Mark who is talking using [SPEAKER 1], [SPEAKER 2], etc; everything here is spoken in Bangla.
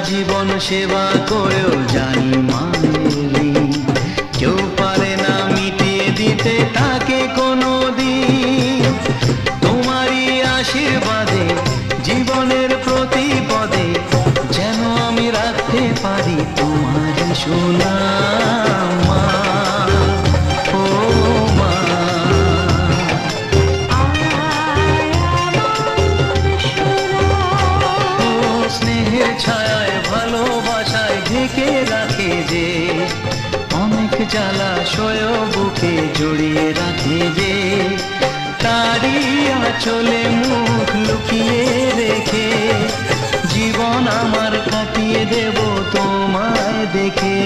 [SPEAKER 1] জীবন সেবা করেও জানি মায়ের ঋণ কেউ পারে না মিটিয়ে দিতে তাকে কোনো দিন। তোমারই আশীর্বাদে জীবনের প্রতি পদে যেন আমি রাখতে পারি তোমারই সুনাম মা, ও মা। ও স্নেহের ছায়ায় ভালোবাসায় ঢেকে রাখে যে, অনেক জ্বালা সয় বুকে জড়িয়ে রাখে যে, তারই আঁচলে মুখ লুকিয়ে রেখে জীবন আমার কাটিয়ে দেব তোমায় দেখে।